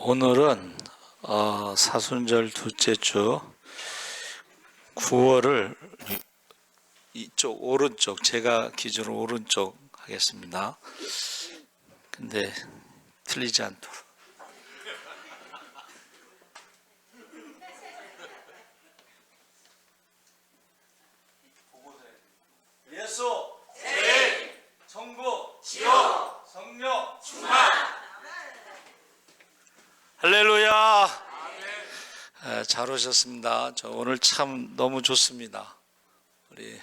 오늘은 사순절 둘째 주 9월을 이쪽 오른쪽, 제가 기준으로 오른쪽 하겠습니다. 근데 틀리지 않도록. 예수 세임 천국 지옥 성령 충만. 할렐루야. 잘 오셨습니다. 저 오늘 참 너무 좋습니다. 우리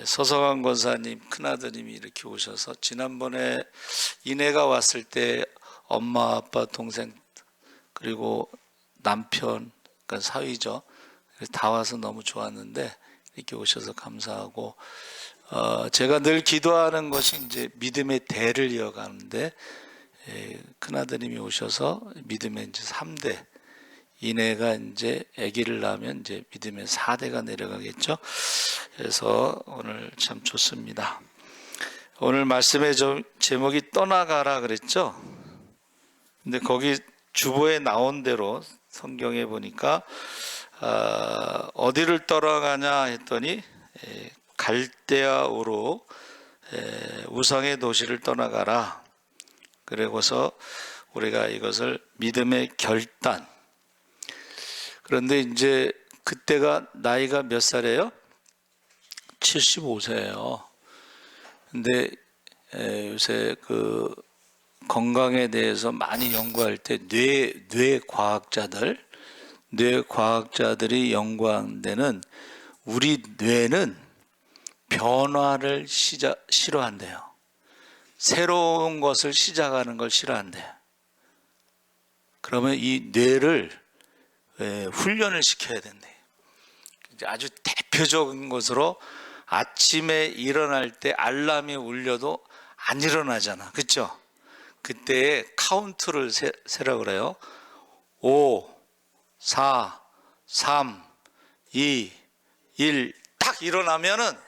서성환 권사님 큰아드님이 이렇게 오셔서, 지난번에 이내가 왔을 때 엄마 아빠 동생 그리고 남편, 그러니까 사위죠, 다 와서 너무 좋았는데 이렇게 오셔서 감사하고, 제가 늘 기도하는 것이 이제 믿음의 대를 이어가는데, 큰아드님이 오셔서 믿음의 이제 3대, 이내가 이제 아기를 낳으면 이제 믿음의 4대가 내려가겠죠. 그래서 오늘 참 좋습니다. 오늘 말씀의 제목이 떠나가라 그랬죠. 근데 거기 주보에 나온 대로 성경에 보니까 어디를 떠나가냐 했더니 갈대아우로 우상의 도시를 떠나가라. 그리고서 우리가 이것을 믿음의 결단. 그런데 이제 그때가 나이가 몇 살이에요? 75세예요. 근데 요새 그 건강에 대해서 많이 연구할 때 뇌과학자들이 연구한 데는 우리 뇌는 변화를 싫어한대요. 새로운 것을 시작하는 걸 싫어한대요. 그러면 이 뇌를 훈련을 시켜야 된대. 아주 대표적인 것으로 아침에 일어날 때 알람이 울려도 안 일어나잖아, 그렇죠? 그때 카운트를 세라고 그래요. 5, 4, 3, 2, 1 딱 일어나면은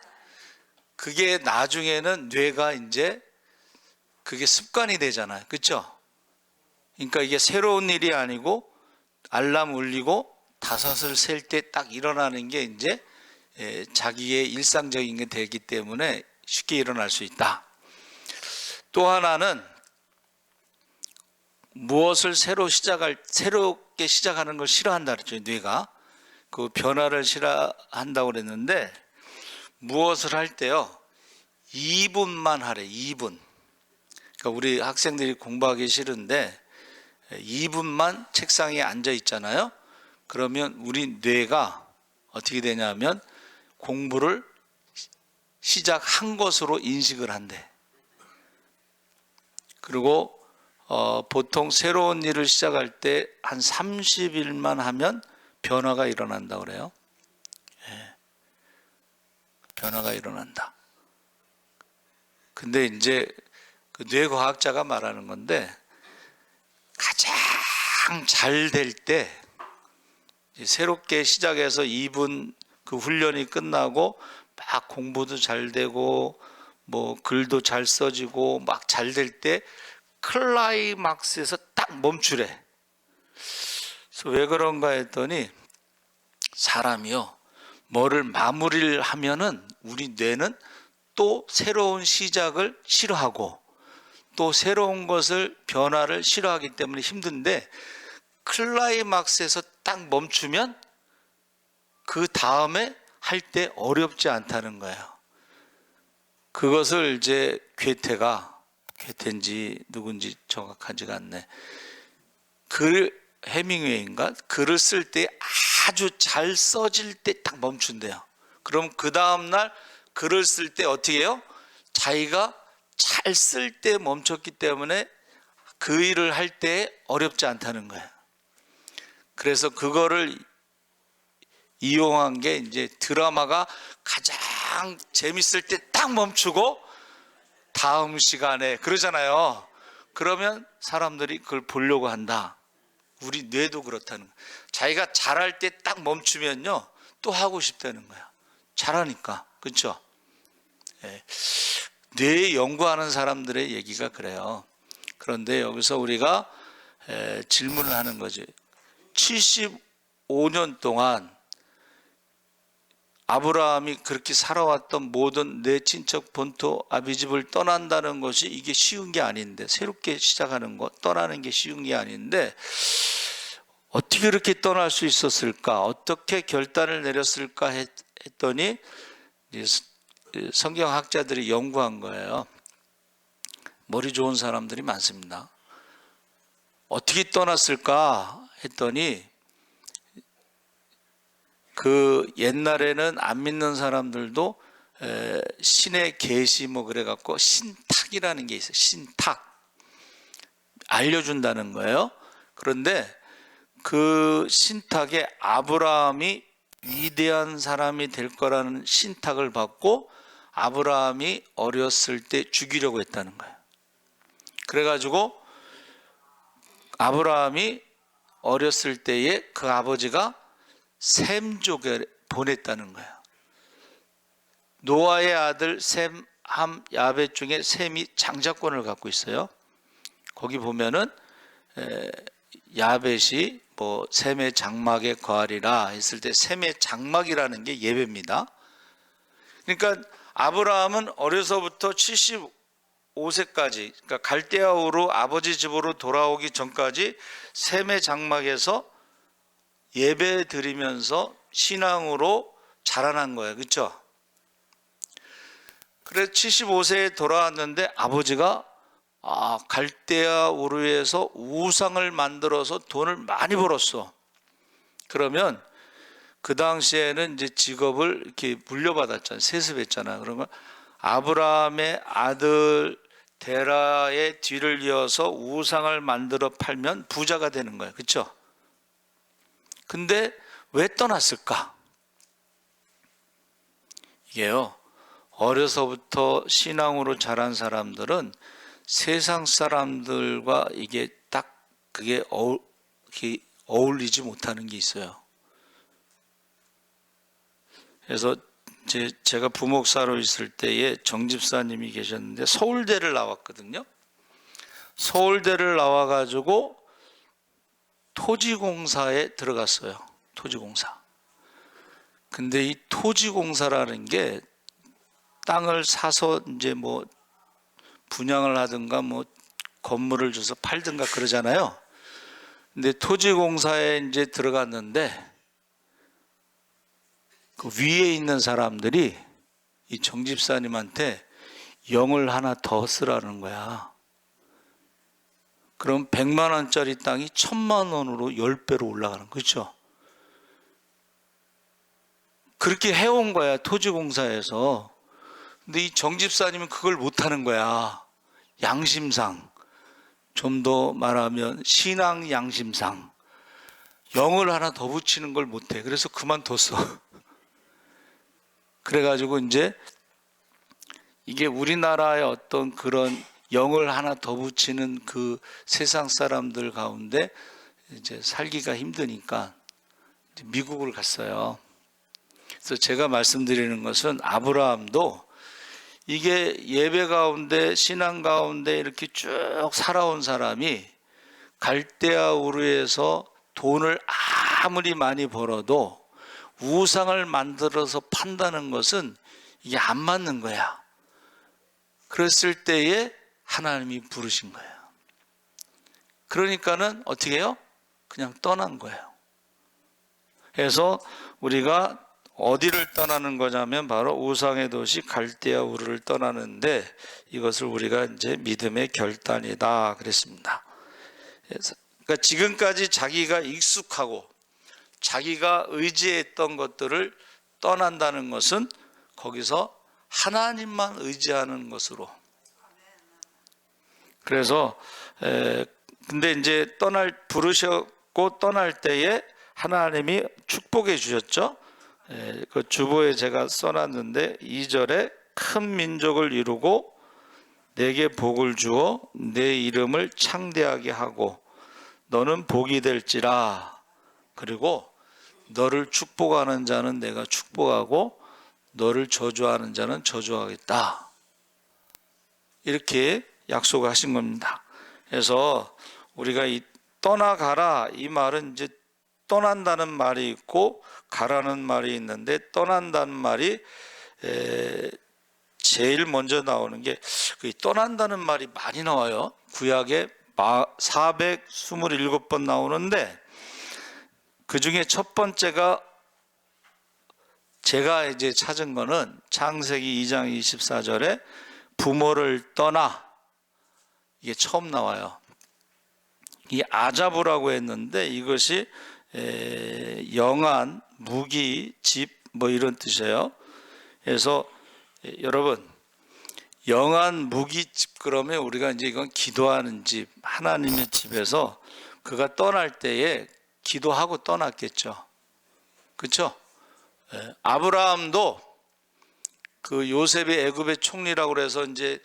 그게 나중에는 뇌가 이제 그게 습관이 되잖아요, 그렇죠? 그러니까 이게 새로운 일이 아니고 알람 울리고 5을 셀 때 딱 일어나는 게 이제 자기의 일상적인 게 되기 때문에 쉽게 일어날 수 있다. 또 하나는 무엇을 새롭게 시작하는 걸 싫어한다 그랬죠. 뇌가 그 변화를 싫어한다고 그랬는데, 무엇을 할 때요 2분만 하래. 2분. 그러니까 우리 학생들이 공부하기 싫은데 2분만 책상에 앉아 있잖아요. 그러면 우리 뇌가 어떻게 되냐면 공부를 시작한 것으로 인식을 한대. 그리고 보통 새로운 일을 시작할 때 한 30일만 하면 변화가 일어난다고 그래요. 변화가 일어난다. 근데 이제 그 뇌과학자가 말하는 건데, 가장 잘 될 때 새롭게 시작해서 2분 그 훈련이 끝나고 막 공부도 잘 되고 뭐 글도 잘 써지고 막 잘 될 때 클라이막스에서 딱 멈추래. 그래서 왜 그런가 했더니, 사람이요 뭐를 마무리를 하면은 우리 뇌는 또 새로운 시작을 싫어하고 또 새로운 것을 변화를 싫어하기 때문에 힘든데, 클라이막스에서 딱 멈추면 그 다음에 할 때 어렵지 않다는 거예요. 그것을 이제 괴테인지 누군지 정확하지가 않네. 해밍웨이인가? 글을 쓸 때 아주 잘 써질 때 딱 멈춘대요. 그럼 그 다음날 글을 쓸 때 어떻게 해요? 자기가 잘 쓸 때 멈췄기 때문에 그 일을 할 때 어렵지 않다는 거예요. 그래서 그거를 이용한 게 이제 드라마가 가장 재밌을 때 딱 멈추고 다음 시간에 그러잖아요. 그러면 사람들이 그걸 보려고 한다. 우리 뇌도 그렇다는 거예요. 자기가 잘할 때 딱 멈추면요 또 하고 싶다는 거야. 잘하니까. 그렇죠? 뇌 연구하는 사람들의 얘기가 그래요. 그런데 여기서 우리가 질문을 하는 거지. 75년 동안 아브라함이 그렇게 살아왔던 모든 내 친척 본토 아비집을 떠난다는 것이 이게 쉬운 게 아닌데, 새롭게 시작하는 것, 떠나는 게 쉬운 게 아닌데 어떻게 그렇게 떠날 수 있었을까? 어떻게 결단을 내렸을까 했더니 성경학자들이 연구한 거예요. 머리 좋은 사람들이 많습니다. 어떻게 떠났을까 했더니 그 옛날에는 안 믿는 사람들도 신의 계시 뭐 그래갖고 신탁이라는 게 있어요. 신탁 알려준다는 거예요. 그런데 그 신탁에 아브라함이 위대한 사람이 될 거라는 신탁을 받고 아브라함이 어렸을 때 죽이려고 했다는 거예요. 그래가지고 아브라함이 어렸을 때에 그 아버지가 셈족에 보냈다는 거예요. 노아의 아들 셈, 함, 야벳 중에 셈이 장자권을 갖고 있어요. 거기 보면은 야벳이 뭐 셈의 장막에 거하리라 했을 때 셈의 장막이라는 게 예배입니다. 그러니까 아브라함은 어려서부터 75세까지, 그러니까 갈대아우로 아버지 집으로 돌아오기 전까지 셈의 장막에서 예배 드리면서 신앙으로 자라난 거예요. 그렇죠? 그래서 75세에 돌아왔는데 아버지가 갈대아 우르에서 우상을 만들어서 돈을 많이 벌었어. 그러면 그 당시에는 이제 직업을 이렇게 물려받았잖아요. 세습했잖아요. 그러면 아브라함의 아들 데라의 뒤를 이어서 우상을 만들어 팔면 부자가 되는 거예요. 그렇죠? 근데 왜 떠났을까? 이게요, 어려서부터 신앙으로 자란 사람들은 세상 사람들과 이게 딱 그게 어울리지 못하는 게 있어요. 그래서 제가 부목사로 있을 때에 정집사님이 계셨는데 서울대를 나왔거든요. 서울대를 나와가지고 토지공사에 들어갔어요. 토지공사. 근데 이 토지공사라는 게 땅을 사서 이제 뭐 분양을 하든가 뭐 건물을 줘서 팔든가 그러잖아요. 근데 토지공사에 이제 들어갔는데 그 위에 있는 사람들이 이 정집사님한테 영을 하나 더 쓰라는 거야. 그럼 100만 원짜리 땅이 1000만 원으로 10배로 올라가는 거죠. 그렇게 해온 거야, 토지공사에서. 근데 이 정집사님은 그걸 못하는 거야. 양심상, 좀 더 말하면 신앙 양심상 영을 하나 더 붙이는 걸 못해. 그래서 그만뒀어. 그래가지고 이제 이게 우리나라의 어떤 그런 영을 하나 더 붙이는 그 세상 사람들 가운데 이제 살기가 힘드니까 미국을 갔어요. 그래서 제가 말씀드리는 것은 아브라함도 이게 예배 가운데 신앙 가운데 이렇게 쭉 살아온 사람이 갈대아 우르에서 돈을 아무리 많이 벌어도 우상을 만들어서 판다는 것은 이게 안 맞는 거야. 그랬을 때에 하나님이 부르신 거예요. 그러니까는 어떻게 해요? 그냥 떠난 거예요. 그래서 우리가 어디를 떠나는 거냐면 바로 우상의 도시 갈대아 우르를 떠나는데 이것을 우리가 이제 믿음의 결단이다 그랬습니다. 그러니까 지금까지 자기가 익숙하고 자기가 의지했던 것들을 떠난다는 것은 거기서 하나님만 의지하는 것으로. 그래서 근데 이제 부르셨고 떠날 때에 하나님이 축복해 주셨죠. 그 주보에 제가 써놨는데 2절에 큰 민족을 이루고 내게 복을 주어 내 이름을 창대하게 하고 너는 복이 될지라. 그리고 너를 축복하는 자는 내가 축복하고 너를 저주하는 자는 저주하겠다. 이렇게 약속하신 겁니다. 그래서 우리가 이 떠나가라 이 말은 이제 떠난다는 말이 있고 가라는 말이 있는데, 떠난다는 말이 제일 먼저 나오는 게 떠난다는 말이 많이 나와요. 구약에 427번 나오는데, 그 중에 첫 번째가 제가 이제 찾은 거는 창세기 2장 24절에 부모를 떠나, 이게 처음 나와요. 이 아자부라고 했는데 이것이 영안, 무기, 집 뭐 이런 뜻이에요. 그래서 여러분, 영안, 무기, 집 그러면 우리가 이제 이건 기도하는 집, 하나님의 집에서 그가 떠날 때에 기도하고 떠났겠죠. 그렇죠? 아브라함도 그 요셉이 애굽의 총리라고 그래서 이제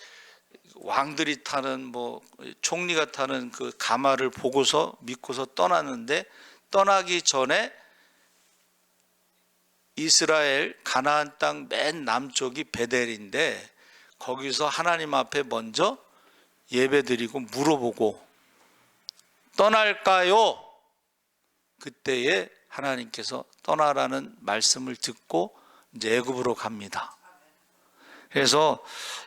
왕들이 타는 뭐 총리가 타는 그 가마를 보고서 믿고서 떠났는데, 떠나기 전에 이스라엘 가나안 땅 맨 남쪽이 베델인데 거기서 하나님 앞에 먼저 예배드리고 물어보고 떠날까요? 그때에 하나님께서 떠나라는 말씀을 듣고 이제 애굽으로 갑니다. 그래서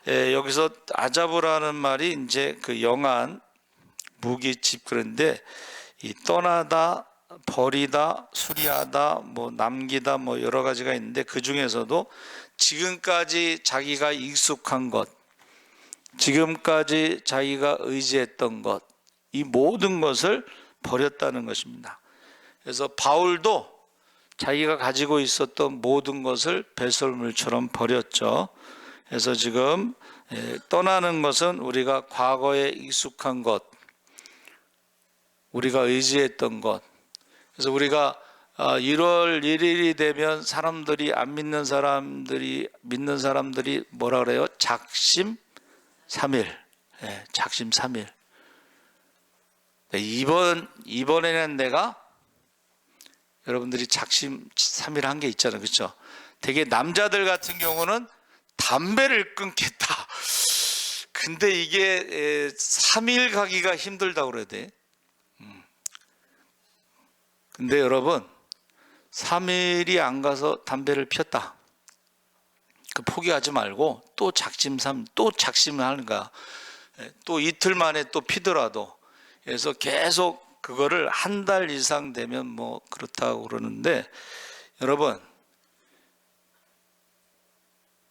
여기서 아자부라는 말이 이제 그 영안, 무기, 집, 그런데 이 떠나다, 버리다, 수리하다, 뭐 남기다, 뭐 여러 가지가 있는데 그 중에서도 지금까지 자기가 익숙한 것, 지금까지 자기가 의지했던 것, 이 모든 것을 버렸다는 것입니다. 그래서 바울도 자기가 가지고 있었던 모든 것을 배설물처럼 버렸죠. 그래서 지금 떠나는 것은 우리가 과거에 익숙한 것, 우리가 의지했던 것. 그래서 우리가 1월 1일이 되면 사람들이 안 믿는 사람들이 뭐라 그래요? 작심 3일. 작심 3일. 이번에는 내가, 여러분들이 작심 3일 한 게 있잖아요. 그렇죠? 되게 남자들 같은 경우는 담배를 끊겠다. 근데 이게 3일 가기가 힘들다고 그래야 돼. 근데 여러분, 3일이 안 가서 담배를 피웠다. 그 포기하지 말고 또 또 작심을 하는 거야. 또 이틀 만에 또 피더라도. 그래서 계속 그거를 한 달 이상 되면 뭐 그렇다고 그러는데, 여러분,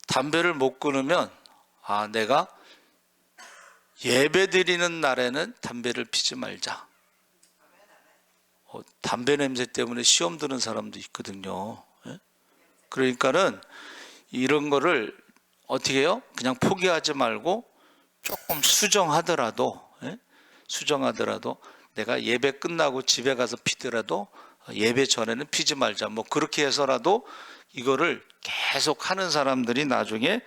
담배를 못 끊으면 내가 예배 드리는 날에는 담배를 피지 말자. 담배 냄새 때문에 시험 드는 사람도 있거든요. 그러니까는 이런 거를 어떻게 해요? 그냥 포기하지 말고 조금 수정하더라도 내가 예배 끝나고 집에 가서 피더라도 예배 전에는 피지 말자. 뭐 그렇게 해서라도 이거를 계속 하는 사람들이 나중에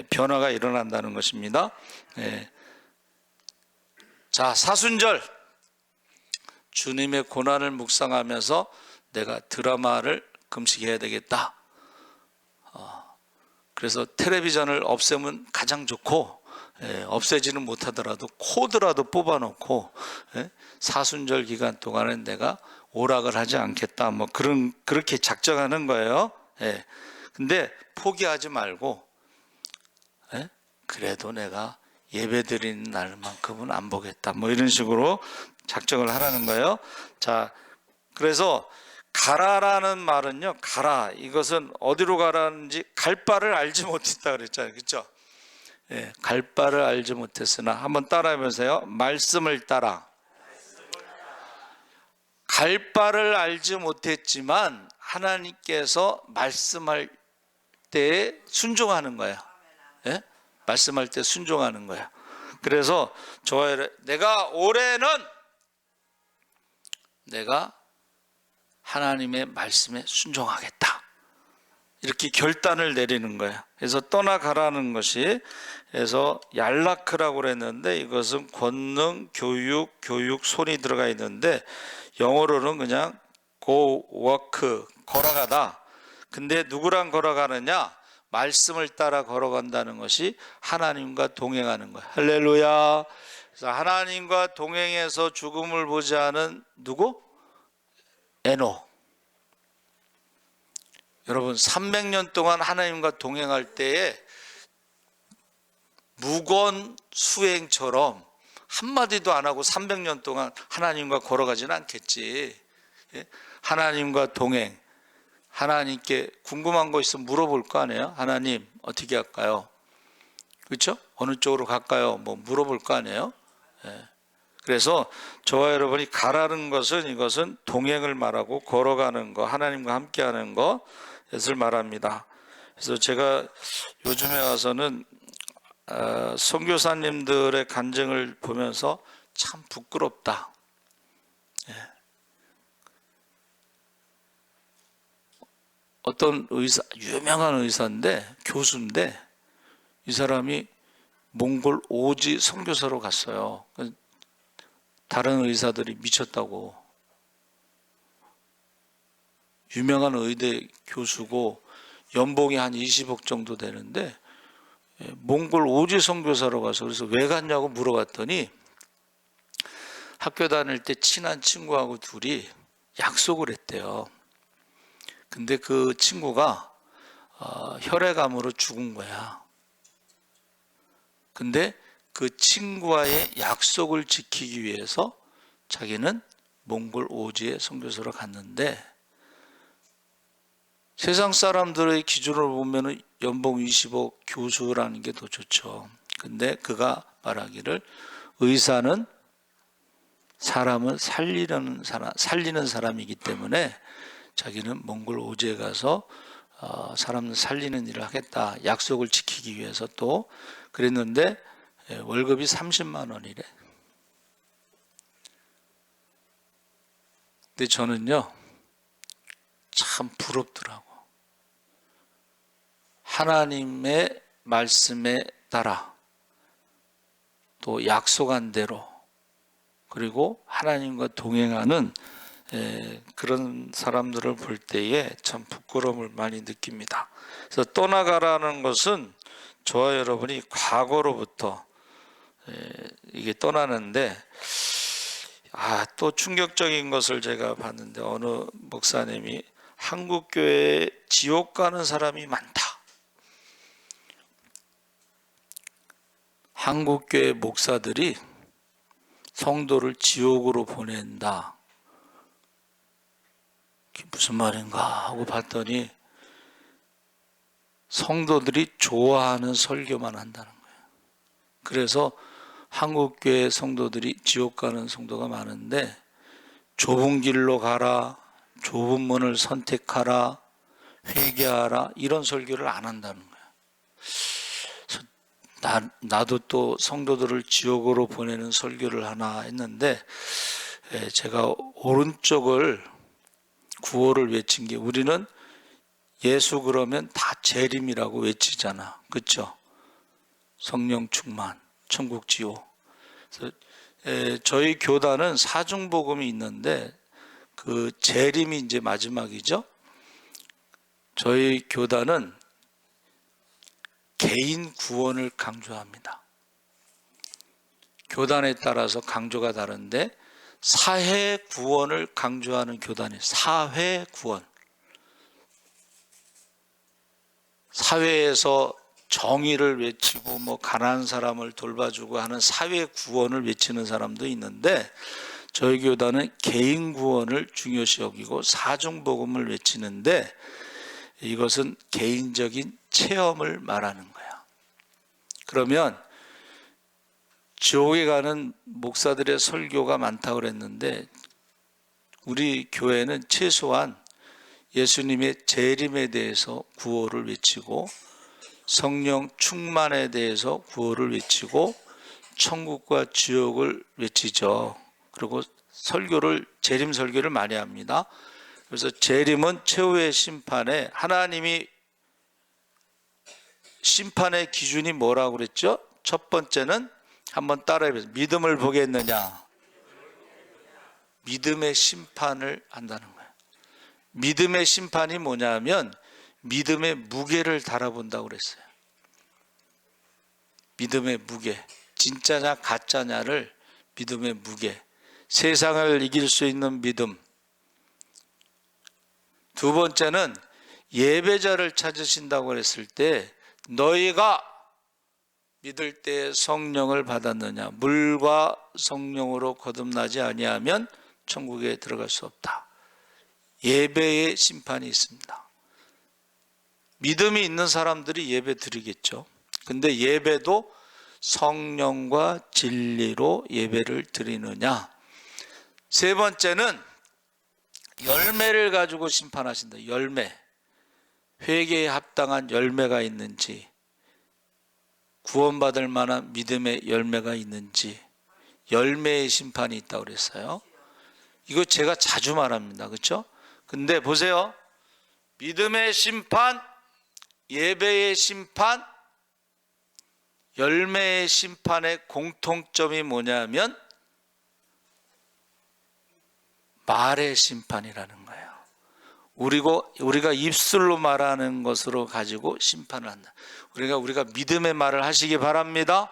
변화가 일어난다는 것입니다. 자, 사순절, 주님의 고난을 묵상하면서 내가 드라마를 금식해야 되겠다. 그래서 텔레비전을 없애면 가장 좋고, 없애지는 못하더라도 코드라도 뽑아놓고 사순절 기간 동안은 내가 오락을 하지 않겠다. 뭐 그렇게 작정하는 거예요. 근데 포기하지 말고, 그래도 내가 예배 드리는 날만큼은 안 보겠다. 뭐 이런 식으로 작정을 하라는 거예요. 자, 그래서 가라라는 말은요, 가라. 이것은 어디로 가라는지 갈 바를 알지 못했다 그랬잖아요. 그렇죠? 갈 바를 알지 못했으나, 한번 따라해 보세요. 말씀을 따라. 갈 바를 알지 못했지만 하나님께서 말씀할 때에 순종하는 거야. 말씀할 때 순종하는 거야. 그래서 내가 올해는 내가 하나님의 말씀에 순종하겠다. 이렇게 결단을 내리는 거야. 그래서 떠나가라는 것이, 그래서 얄라크라고 그랬는데 이것은 권능, 교육, 손이 들어가 있는데 영어로는 그냥 go, walk, 걸어가다. 근데 누구랑 걸어가느냐? 말씀을 따라 걸어간다는 것이 하나님과 동행하는 거야. 할렐루야. 그래서 하나님과 동행해서 죽음을 보지 않은 누구? 에녹. 여러분 300년 동안 하나님과 동행할 때에 무건 수행처럼 한마디도 안 하고 300년 동안 하나님과 걸어가지는 않겠지. 하나님과 동행, 하나님께 궁금한 거 있으면 물어볼 거 아니에요? 하나님 어떻게 할까요? 그렇죠? 어느 쪽으로 갈까요? 뭐 물어볼 거 아니에요? 그래서 저와 여러분이 가라는 것은 이것은 동행을 말하고 걸어가는 거, 하나님과 함께하는 것을 말합니다. 그래서 제가 요즘에 와서는 선교사님들의 간증을 보면서 참 부끄럽다. 어떤 의사, 유명한 의사인데, 교수인데, 이 사람이 몽골 오지 선교사로 갔어요. 다른 의사들이 미쳤다고. 유명한 의대 교수고 연봉이 한 20억 정도 되는데 몽골 오지 선교사로 가서, 그래서 왜 갔냐고 물어봤더니 학교 다닐 때 친한 친구하고 둘이 약속을 했대요. 근데 그 친구가 혈액암으로 죽은 거야. 근데 그 친구와의 약속을 지키기 위해서 자기는 몽골 오지의 선교사로 갔는데, 세상 사람들의 기준으로 보면 연봉 20억 교수라는 게 더 좋죠. 근데 그가 말하기를 의사는 사람을 살리는 사람이기 때문에 자기는 몽골 오지에 가서 사람을 살리는 일을 하겠다. 약속을 지키기 위해서 또 그랬는데 월급이 30만 원이래. 근데 저는요, 참 부럽더라고. 하나님의 말씀에 따라 또 약속한 대로, 그리고 하나님과 동행하는 그런 사람들을 볼 때에 참 부끄러움을 많이 느낍니다. 그래서 떠나가라는 것은 저와 여러분이 과거로부터 이게 떠나는데, 또 충격적인 것을 제가 봤는데, 어느 목사님이 한국교회에 지옥 가는 사람이 많다. 한국교회 목사들이 성도를 지옥으로 보낸다. 그게 무슨 말인가 하고 봤더니 성도들이 좋아하는 설교만 한다는 거예요. 그래서 한국교회 성도들이 지옥 가는 성도가 많은데, 좁은 길로 가라, 좁은 문을 선택하라, 회개하라, 이런 설교를 안 한다는 거예요. 나도 또 성도들을 지옥으로 보내는 설교를 하나 했는데, 제가 오른쪽을 구호를 외친 게, 우리는 예수 그러면 다 재림이라고 외치잖아. 그렇죠? 성령 충만, 천국 지옥. 그래서 저희 교단은 사중복음이 있는데 그 재림이 이제 마지막이죠. 저희 교단은 개인 구원을 강조합니다. 교단에 따라서 강조가 다른데 사회 구원을 강조하는 교단이에요. 사회 구원. 사회에서 정의를 외치고 가난한 사람을 돌봐주고 하는 사회 구원을 외치는 사람도 있는데, 저희 교단은 개인 구원을 중요시 여기고 사중복음을 외치는데, 이것은 개인적인 체험을 말하는 거야. 그러면 지옥에 가는 목사들의 설교가 많다고 그랬는데, 우리 교회는 최소한 예수님의 재림에 대해서 구호를 외치고, 성령 충만에 대해서 구호를 외치고, 천국과 지옥을 외치죠. 그리고 재림 설교를 많이 합니다. 그래서 재림은 최후의 심판에, 하나님이 심판의 기준이 뭐라고 그랬죠? 첫 번째는 한번 따라해보세요. 믿음을 보겠느냐? 믿음의 심판을 한다는 거예요. 믿음의 심판이 뭐냐면 믿음의 무게를 달아본다고 그랬어요. 믿음의 무게. 진짜냐 가짜냐를 믿음의 무게, 세상을 이길 수 있는 믿음. 두 번째는 예배자를 찾으신다고 했을 때 너희가 믿을 때 성령을 받았느냐, 물과 성령으로 거듭나지 아니하면 천국에 들어갈 수 없다. 예배의 심판이 있습니다. 믿음이 있는 사람들이 예배 드리겠죠. 근데 예배도 성령과 진리로 예배를 드리느냐. 세 번째는 열매를 가지고 심판하신다. 열매. 회개에 합당한 열매가 있는지, 구원받을 만한 믿음의 열매가 있는지, 열매의 심판이 있다고 그랬어요. 이거 제가 자주 말합니다. 그렇죠? 근데 보세요. 믿음의 심판, 예배의 심판, 열매의 심판의 공통점이 뭐냐면 말의 심판이라는 거예요. 우리가 입술로 말하는 것으로 가지고 심판을 한다. 우리가 믿음의 말을 하시기 바랍니다.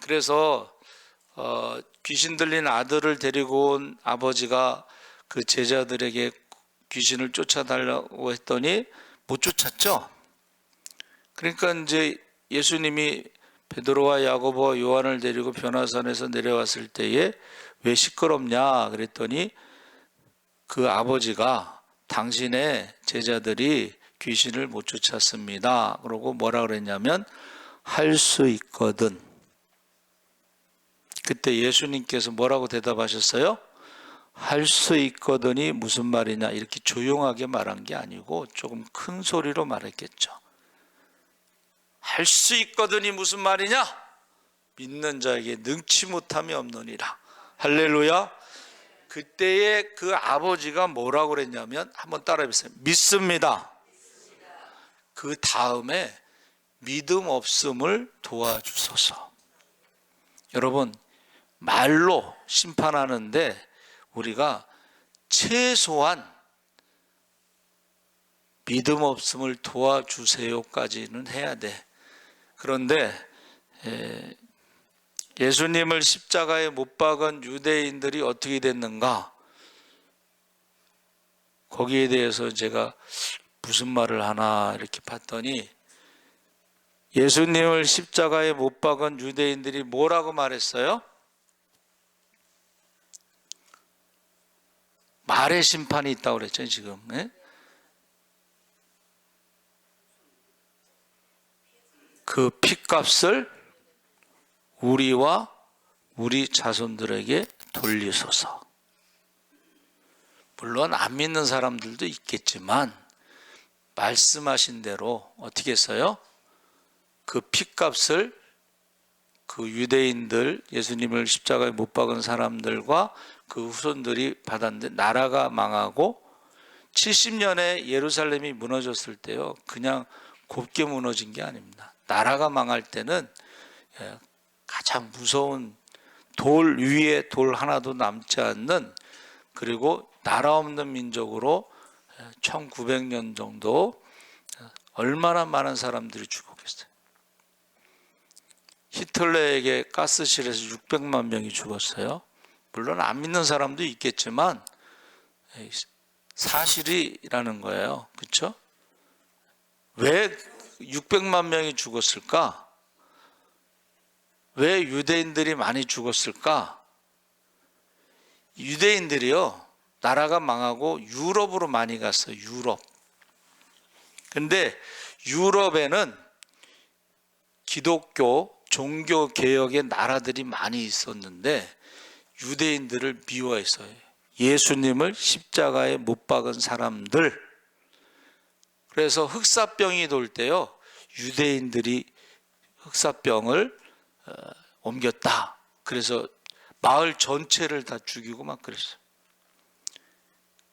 그래서 귀신 들린 아들을 데리고 온 아버지가 그 제자들에게 귀신을 쫓아달라고 했더니 못 쫓았죠. 그러니까 이제 예수님이 베드로와 야고보와 요한을 데리고 변화산에서 내려왔을 때에 왜 시끄럽냐 그랬더니 그 아버지가 당신의 제자들이 귀신을 못 쫓았습니다. 그러고 뭐라 그랬냐면 할 수 있거든. 그때 예수님께서 뭐라고 대답하셨어요? 할 수 있거든이 무슨 말이냐, 이렇게 조용하게 말한 게 아니고 조금 큰 소리로 말했겠죠. 할 수 있거든이 무슨 말이냐? 믿는 자에게 능치 못함이 없느니라. 할렐루야. 그때에 그 아버지가 뭐라고 그랬냐면, 한번 따라해보세요. 믿습니다. 그 다음에 믿음 없음을 도와주소서. 여러분, 말로 심판하는데 우리가 최소한 믿음 없음을 도와주세요까지는 해야 돼. 그런데 예수님을 십자가에 못 박은 유대인들이 어떻게 됐는가? 거기에 대해서 제가 무슨 말을 하나 이렇게 봤더니, 예수님을 십자가에 못 박은 유대인들이 뭐라고 말했어요? 말의 심판이 있다고 그랬죠, 지금. 네? 그 핏값을 우리와 우리 자손들에게 돌리소서. 물론 안 믿는 사람들도 있겠지만 말씀하신 대로 어떻게 했어요? 그 핏값을 그 유대인들, 예수님을 십자가에 못 박은 사람들과 그 후손들이 받았는데, 나라가 망하고 70년에 예루살렘이 무너졌을 때요, 그냥 곱게 무너진 게 아닙니다. 나라가 망할 때는 가장 무서운 돌 위에 돌 하나도 남지 않는, 그리고 나라 없는 민족으로 1900년 정도 얼마나 많은 사람들이 죽었겠어요. 히틀러에게 가스실에서 600만 명이 죽었어요. 물론 안 믿는 사람도 있겠지만 사실이라는 거예요. 그렇죠? 왜 600만 명이 죽었을까? 왜 유대인들이 많이 죽었을까? 유대인들이요, 나라가 망하고 유럽으로 많이 갔어요. 유럽. 근데 유럽에는 기독교 종교 개혁의 나라들이 많이 있었는데 유대인들을 미워했어요. 예수님을 십자가에 못 박은 사람들. 그래서 흑사병이 돌 때요, 유대인들이 흑사병을 옮겼다. 그래서 마을 전체를 다 죽이고 막 그랬어요.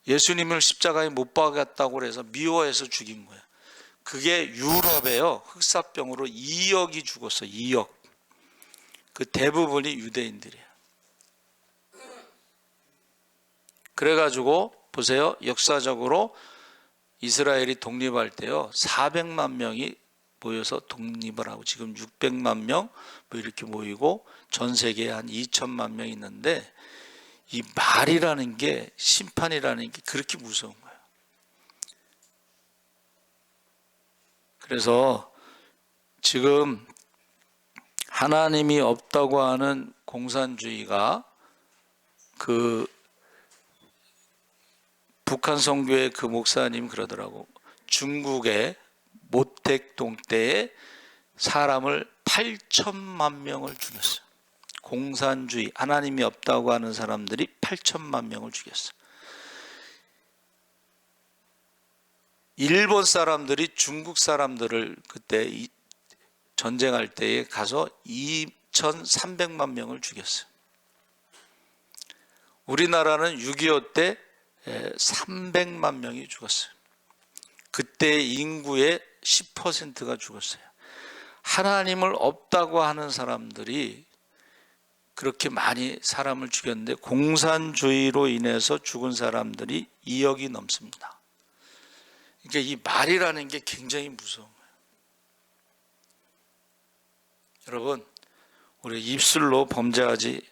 예수님을 십자가에 못 박았다고 해서 미워해서 죽인 거예요. 그게 유럽에요, 흑사병으로 2억이 죽었어요. 2억. 그 대부분이 유대인들이에요. 그래가지고 보세요, 역사적으로 이스라엘이 독립할 때요, 400만 명이 모여서 독립을 하고 지금 600만 명 뭐 이렇게 모이고 전 세계에 한 2천만 명 있는데 이 말이라는 게 심판이라는 게 그렇게 무서운 거예요. 그래서 지금 하나님이 없다고 하는 공산주의가 그 북한 선교의 그 목사님 그러더라고. 중국의 모택동 때에 사람을 8천만 명을 죽였어요. 공산주의, 하나님이 없다고 하는 사람들이 8천만 명을 죽였어요. 일본 사람들이 중국 사람들을 그때 전쟁할 때에 가서 2,300만 명을 죽였어요. 우리나라는 6.25 때 300만 명이 죽었어요. 그때 인구의 10%가 죽었어요. 하나님을 없다고 하는 사람들이 그렇게 많이 사람을 죽였는데 공산주의로 인해서 죽은 사람들이 2억이 넘습니다. 그러니까 이 말이라는 게 굉장히 무서운 거예요. 여러분, 우리 입술로 범죄하지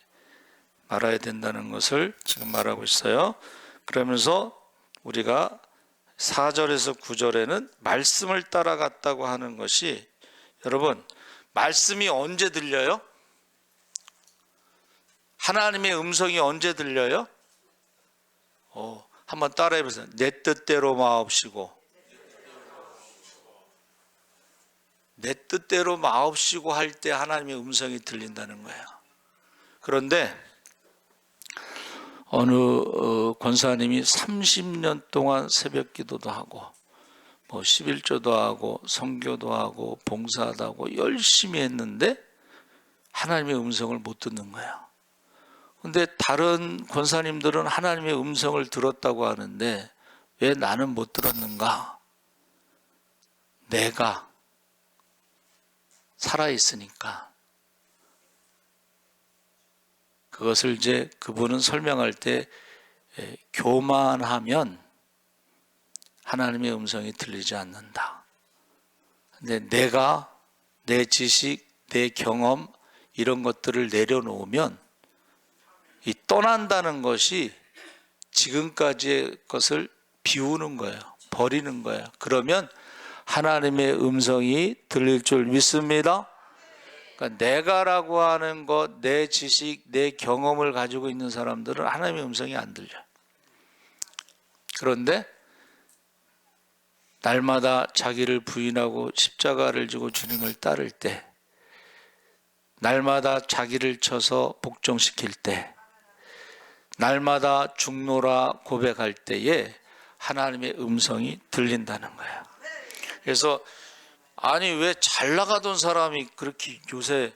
말아야 된다는 것을 지금 말하고 있어요. 그러면서 우리가 4절에서 9절에는 말씀을 따라갔다고 하는 것이, 여러분, 말씀이 언제 들려요? 하나님의 음성이 언제 들려요? 한번 따라해 보세요. 내 뜻대로 마옵시고. 내 뜻대로 마옵시고 할 때 하나님의 음성이 들린다는 거예요. 그런데 어느 권사님이 30년 동안 새벽 기도도 하고 뭐 11조도 하고 선교도 하고 봉사도 하고 열심히 했는데 하나님의 음성을 못 듣는 거예요. 근데 다른 권사님들은 하나님의 음성을 들었다고 하는데 왜 나는 못 들었는가? 내가 살아있으니까. 그것을 이제 그분은 설명할 때 교만하면 하나님의 음성이 들리지 않는다. 근데 내가 내 지식, 내 경험 이런 것들을 내려놓으면 이 떠난다는 것이 지금까지의 것을 비우는 거예요. 버리는 거예요. 그러면 하나님의 음성이 들릴 줄 믿습니다. 그러니까 내가라고 하는 것, 내 지식, 내 경험을 가지고 있는 사람들은 하나님의 음성이 안 들려요. 그런데 날마다 자기를 부인하고 십자가를 지고 주님을 따를 때, 날마다 자기를 쳐서 복종시킬 때, 날마다 죽노라 고백할 때에 하나님의 음성이 들린다는 거예요. 그래서 아니 왜 잘 나가던 사람이 그렇게 요새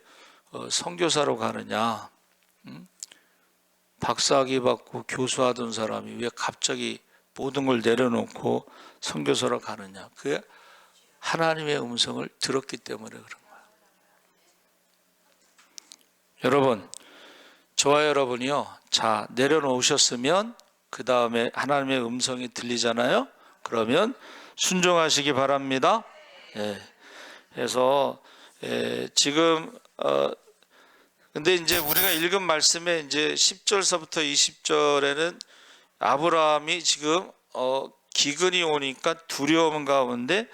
선교사로 가느냐, 박사학위 받고 교수하던 사람이 왜 갑자기 모든 걸 내려놓고 선교사로 가느냐. 그게 하나님의 음성을 들었기 때문에 그런 거예요. 여러분, 저와 여러분이요, 자 내려놓으셨으면 그 다음에 하나님의 음성이 들리잖아요. 그러면 순종하시기 바랍니다. 그래서 지금 근데 이제 우리가 읽은 말씀에 이제 10절서부터 20절에는 아브라함이 지금 기근이 오니까 두려움 가운데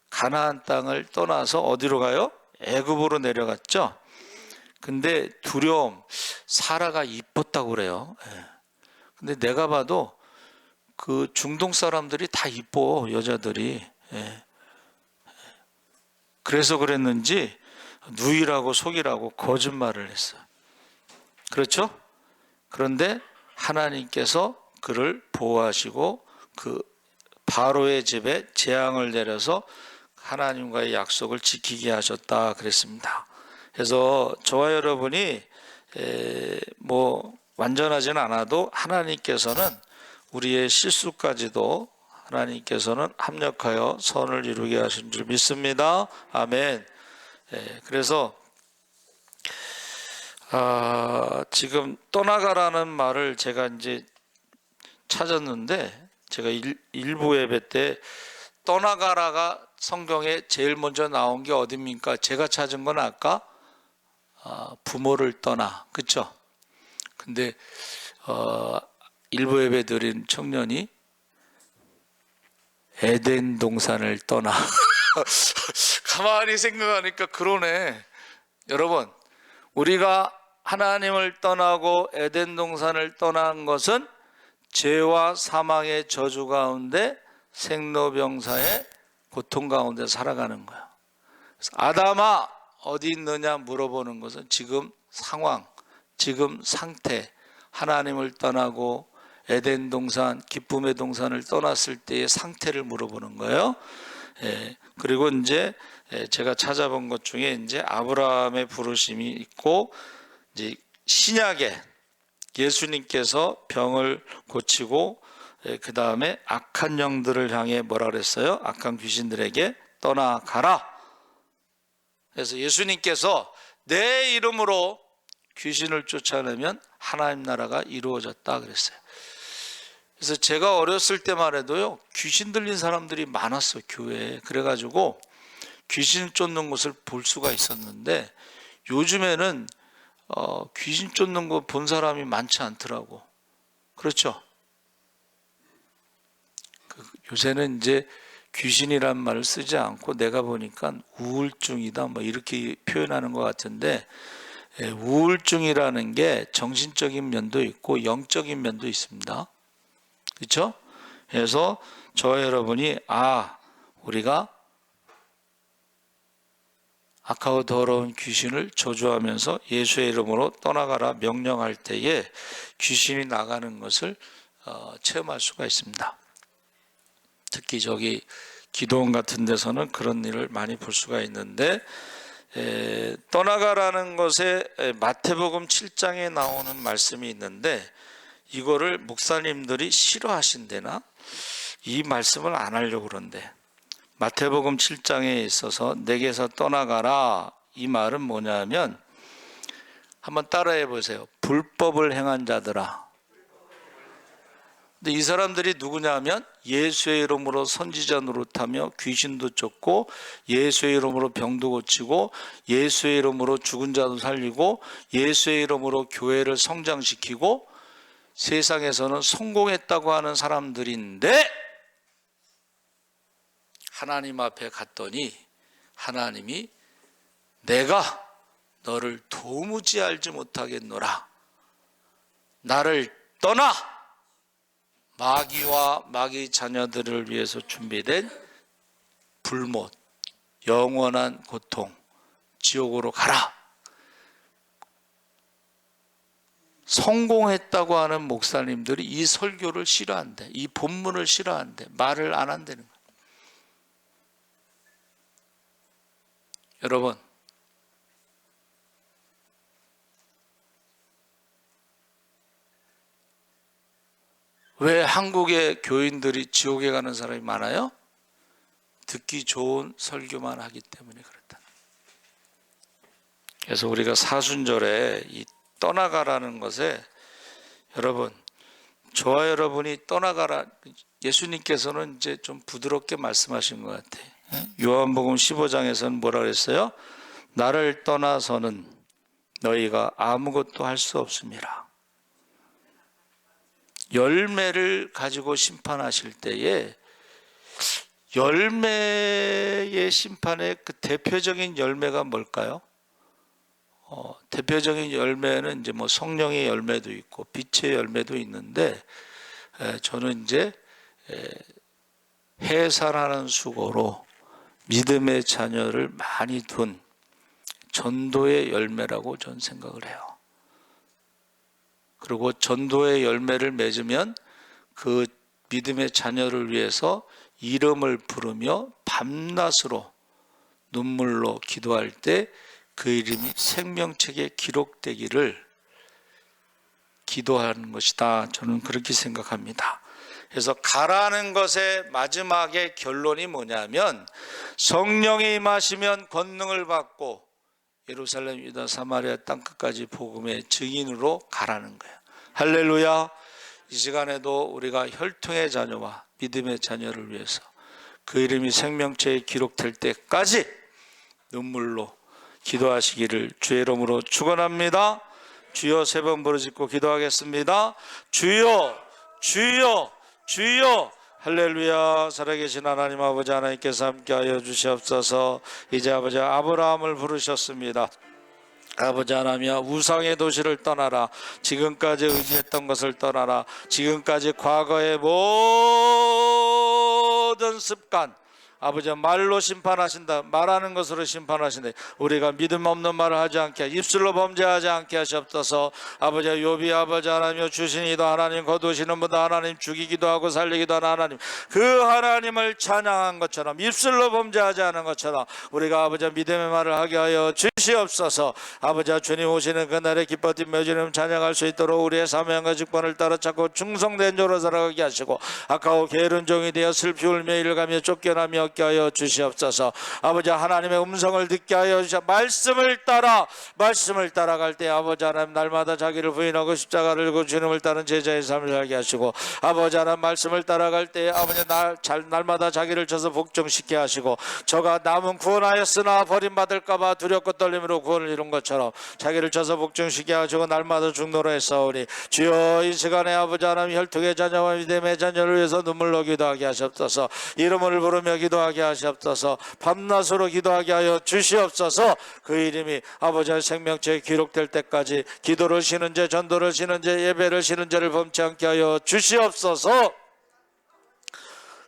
가나안 땅을 떠나서 어디로 가요? 애굽으로 내려갔죠. 근데 두려움, 사라가 이뻤다고 그래요. 근데 내가 봐도 그 중동 사람들이 다 이뻐, 여자들이. 그래서 그랬는지 누이라고 속이라고 거짓말을 했어. 그렇죠? 그런데 하나님께서 그를 보호하시고 그 바로의 집에 재앙을 내려서 하나님과의 약속을 지키게 하셨다 그랬습니다. 그래서 저와 여러분이 뭐 완전하지는 않아도 하나님께서는 우리의 실수까지도 하나님께서는 합력하여 선을 이루게 하신 줄 믿습니다. 아멘. 그래서 지금 떠나가라는 말을 제가 이제 찾았는데, 제가 일부 예배 때 떠나가라가 성경에 제일 먼저 나온 게 어딥니까? 제가 찾은 건 아까 부모를 떠나, 그렇죠? 근데 일부 예배 드린 청년이 에덴 동산을 떠나. 가만히 생각하니까 그러네. 여러분, 우리가 하나님을 떠나고 에덴 동산을 떠난 것은 죄와 사망의 저주 가운데 생로병사의 고통 가운데 살아가는 거야. 그래서 아담아 어디 있느냐 물어보는 것은 지금 상황, 지금 상태, 하나님을 떠나고 에덴 동산, 기쁨의 동산을 떠났을 때의 상태를 물어보는 거예요. 그리고 이제 제가 찾아본 것 중에 이제 아브라함의 부르심이 있고, 이제 신약에 예수님께서 병을 고치고 그 다음에 악한 영들을 향해 뭐라 그랬어요? 악한 귀신들에게 떠나가라. 그래서 예수님께서 내 이름으로 귀신을 쫓아내면 하나님 나라가 이루어졌다 그랬어요. 그래서 제가 어렸을 때만 해도요, 귀신 들린 사람들이 많았어요, 교회에. 그래가지고 귀신 쫓는 곳을 볼 수가 있었는데, 요즘에는 귀신 쫓는 거 본 사람이 많지 않더라고. 그렇죠? 요새는 이제 귀신이란 말을 쓰지 않고 내가 보니까 우울증이다 뭐 이렇게 표현하는 것 같은데, 우울증이라는 게 정신적인 면도 있고 영적인 면도 있습니다. 그렇죠? 그래서 저와 여러분이 우리가 악하고 더러운 귀신을 저주하면서 예수의 이름으로 떠나가라 명령할 때에 귀신이 나가는 것을 체험할 수가 있습니다. 특히 저기 기도원 같은 데서는 그런 일을 많이 볼 수가 있는데, 떠나가라는 것에 마태복음 7장에 나오는 말씀이 있는데, 이거를 목사님들이 싫어하신대나 이 말씀을 안 하려고 그런데, 마태복음 7장에 있어서 내게서 떠나가라, 이 말은 뭐냐면, 한번 따라해 보세요. 불법을 행한 자들아. 근데 이 사람들이 누구냐면 예수의 이름으로 선지자 노릇하며 귀신도 쫓고, 예수의 이름으로 병도 고치고, 예수의 이름으로 죽은 자도 살리고, 예수의 이름으로 교회를 성장시키고, 세상에서는 성공했다고 하는 사람들인데, 하나님 앞에 갔더니 하나님이 내가 너를 도무지 알지 못하겠노라, 나를 떠나 마귀와 마귀 자녀들을 위해서 준비된 불못, 영원한 고통, 지옥으로 가라. 성공했다고 하는 목사님들이 이 설교를 싫어한대. 이 본문을 싫어한대. 말을 안 한다는 거예요. 여러분, 왜 한국의 교인들이 지옥에 가는 사람이 많아요? 듣기 좋은 설교만 하기 때문에 그렇다. 그래서 우리가 사순절에 이 떠나가라는 것에, 여러분, 저와 여러분이 떠나가라, 예수님께서는 이제 좀 부드럽게 말씀하신 것 같아요. 요한복음 15장에서는 뭐라 그랬어요? 나를 떠나서는 너희가 아무것도 할 수 없습니다. 열매를 가지고 심판하실 때에, 열매의 심판의 그 대표적인 열매가 뭘까요? 대표적인 열매는 이제 뭐 성령의 열매도 있고 빛의 열매도 있는데, 저는 이제 해산하는 수고로 믿음의 자녀를 많이 둔 전도의 열매라고 저는 생각을 해요. 그리고 전도의 열매를 맺으면 그 믿음의 자녀를 위해서 이름을 부르며 밤낮으로 눈물로 기도할 때 그 이름이 생명책에 기록되기를 기도하는 것이다. 저는 그렇게 생각합니다. 그래서 가라는 것의 마지막의 결론이 뭐냐면, 성령이 임하시면 권능을 받고 예루살렘, 유다, 사마리아 땅끝까지 복음의 증인으로 가라는 거예요. 할렐루야. 이 시간에도 우리가 혈통의 자녀와 믿음의 자녀를 위해서 그 이름이 생명체에 기록될 때까지 눈물로 기도하시기를 주의 이름으로 축원합니다. 주여 3번 부르짖고 기도하겠습니다. 주여, 주여, 주여. 할렐루야. 살아계신 하나님 아버지, 하나님께서 함께하여 주시옵소서. 이제 아버지 아브라함을 부르셨습니다. 아버지 하나님이여, 우상의 도시를 떠나라. 지금까지 의지했던 것을 떠나라. 지금까지 과거의 모든 습관, 아버지 말로 심판하신다. 말하는 것으로 심판하신다. 우리가 믿음 없는 말을 하지 않게, 입술로 범죄하지 않게 하시옵소서. 아버지 욥이 아버지 하나님이여, 주신 이도 하나님, 거두시는 분도 하나님, 죽이기도 하고 살리기도 하는 하나님, 그 하나님을 찬양한 것처럼, 입술로 범죄하지 않은 것처럼 우리가 아버지 믿음의 말을 하게 하여 주시옵소서. 아버지 주님 오시는 그날에 기뻐 뛰며 주님 찬양할 수 있도록 우리의 사명과 직분을 따라 찾고 충성된 자로 살아가게 하시고, 악하고 게으른 종이 되어 슬피 울며 일가며 쫓겨나며 얻게 하여 주시옵소서. 아버지 하나님의 음성을 듣게 하여 주시옵소서. 말씀을 따라갈 때 아버지 하나님, 날마다 자기를 부인하고 십자가를 지고 주님을 따른 제자의 삶을 살게 하시고, 아버지 하나님 말씀을 따라갈 때 아버지 날마다 자기를 쳐서 복종시켜 하시고, 저가 남은 구원하였으나 버림받을까봐 두렵고 떨림으로 구원을 이룬 것처럼 자기를 쳐서 복종시켜 하시고 날마다 중노로 했사오니, 주여 이 시간에 아버지 하나님 혈통의 자녀와 믿음의 자녀를 위해서 눈물로 기도하게 하시옵소서. 이름을 부르며 기도하게 하시옵소서. 밤낮으로 기도하게 하여 주시옵소서. 그 이름이 아버지의 생명체에 기록될 때까지 기도를 쉬는 죄, 전도를 쉬는 죄, 예배를 쉬는 죄를 범치 않게 하여 주시옵소서.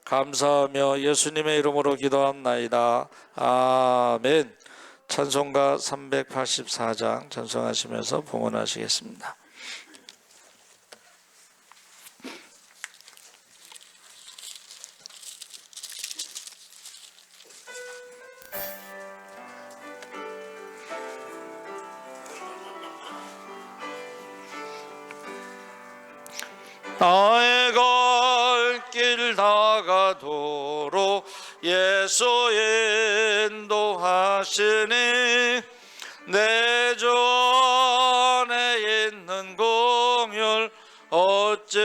감사하며 예수님의 이름으로 기도합나이다. 아멘. 찬송가 384장 찬송하시면서 봉헌하시겠습니다. 나의 갈 길 다가도록 예수 인도하시니, 내 전에 있는 공율 어찌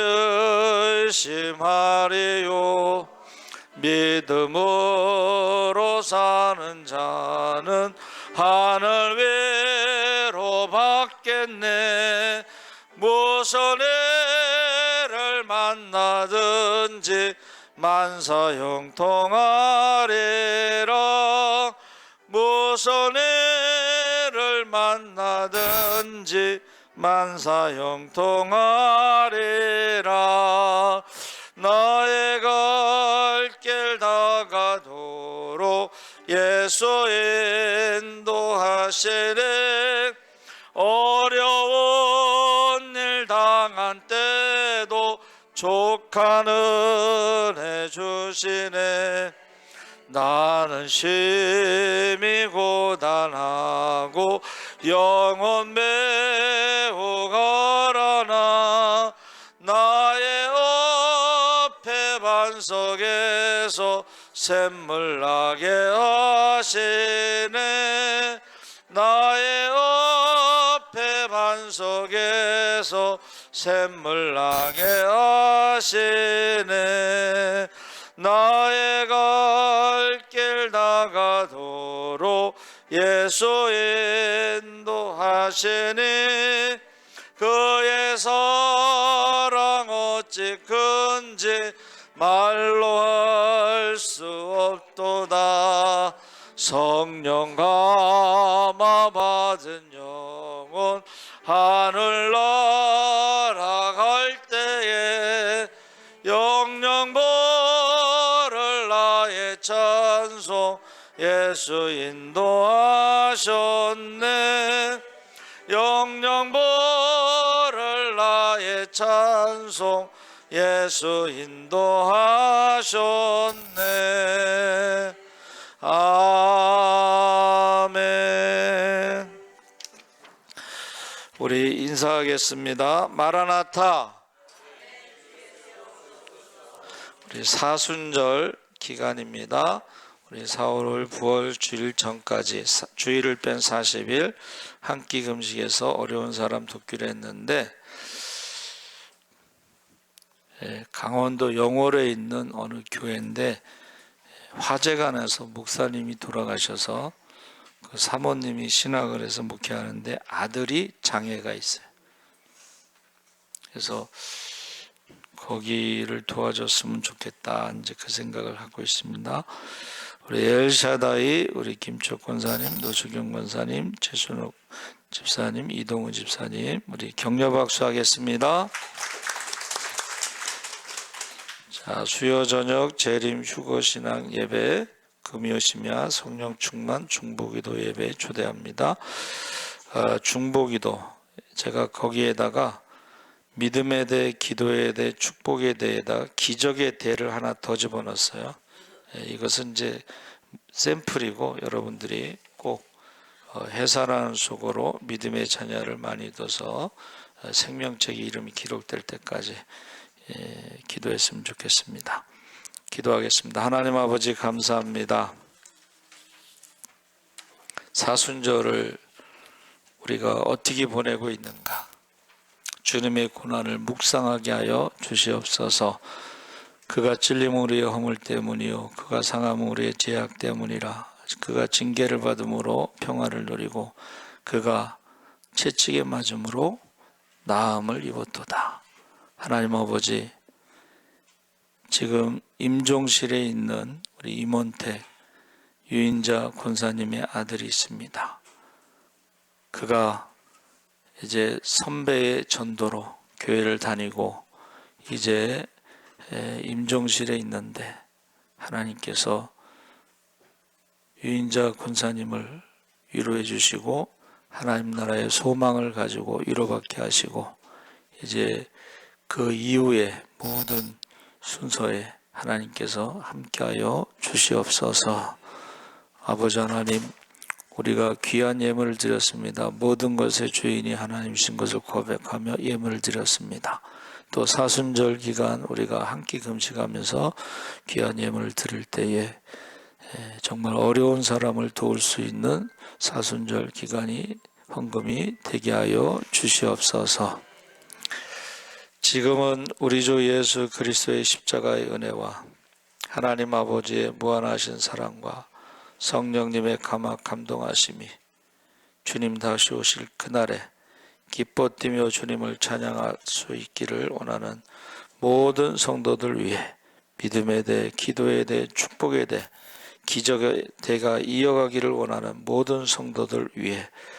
의심하리요. 믿음으로 사는 자는 하늘 위로 받겠네. 무슨 일을 만나든지 만사 형통하리라. 무슨 일을 만나든지 만사 형통하리라. 나의 갈 길 다가도록 예수 인도하시네. 어려운 일 당한 때도 족한 은혜 주시네. 나는 심히 고단하고 영혼 매우 가라나. 나의 앞에 반석에서 샘물 나게 하시네. 나의 앞에 반석에서 샘물 나게 하시네. 나의 갈 길 다가도록 예수 인도하시니, 그의 사랑 어찌 큰지 말로 할 수 없도다. 성령 감화 받은 영혼 하늘 날아갈 때에 영영 보를 나의 찬송 예수 인도하셨네. 영영 보를 나의 찬송 예수 인도하셨네. 아멘. 우리 인사하겠습니다. 마라나타. 우리 사순절 기간입니다. 우리 4월 9월 주일 전까지 주일을 뺀 40일 한 끼 금식에서 어려운 사람 돕기로 했는데, 강원도 영월에 있는 어느 교회인데 화재관에서 목사님이 돌아가셔서 그 사모님이 신학을 해서 목회하는데 아들이 장애가 있어요. 그래서 거기를 도와줬으면 좋겠다, 이제 그 생각을 하고 있습니다. 우리 엘샤다이, 우리 김철 권사님, 노수경 권사님, 최순옥 집사님, 이동우 집사님, 우리 격려 박수 하겠습니다. 자, 수요 저녁 재림 휴거 신앙 예배, 금요심야 성령 충만 중보기도 예배 초대합니다. 중보기도, 제가 거기에다가 믿음에 대해, 기도에 대해, 축복에 대해다 기적의 대를 하나 더 집어넣었어요. 이것은 이제 샘플이고 여러분들이 꼭 해산하는 속으로 믿음의 자녀를 많이 둬서 생명책의 이름이 기록될 때까지 기도했으면 좋겠습니다. 기도하겠습니다. 하나님 아버지 감사합니다. 사순절을 우리가 어떻게 보내고 있는가, 주님의 고난을 묵상하게 하여 주시옵소서. 그가 찔림 우리의 허물 때문이요 그가 상함 우리의 죄악 때문이라. 그가 징계를 받음으로 평화를 누리고 그가 채찍에 맞음으로 나음을 입었도다. 하나님 아버지, 지금 임종실에 있는 우리 임원택 유인자 권사님의 아들이 있습니다. 그가 이제 선배의 전도로 교회를 다니고 이제 임종실에 있는데 하나님께서 유인자 권사님을 위로해 주시고 하나님 나라의 소망을 가지고 위로받게 하시고 이제 그 이후에 모든 순서에 하나님께서 함께하여 주시옵소서. 아버지 하나님, 우리가 귀한 예물을 드렸습니다. 모든 것의 주인이 하나님이신 것을 고백하며 예물을 드렸습니다. 또 사순절 기간 우리가 한 끼 금식하면서 귀한 예물을 드릴 때에 정말 어려운 사람을 도울 수 있는 사순절 기간이 헌금이 되게 하여 주시옵소서. 지금은 우리 주 예수 그리스도의 십자가의 은혜와 하나님 아버지의 무한하신 사랑과 성령님의 감동하심이 주님 다시 오실 그날에 기뻐 뛰며 주님을 찬양할 수 있기를 원하는 모든 성도들 위해 믿음에 대해, 기도에 대해, 축복에 대해, 기적의 대가 이어가기를 원하는 모든 성도들 위해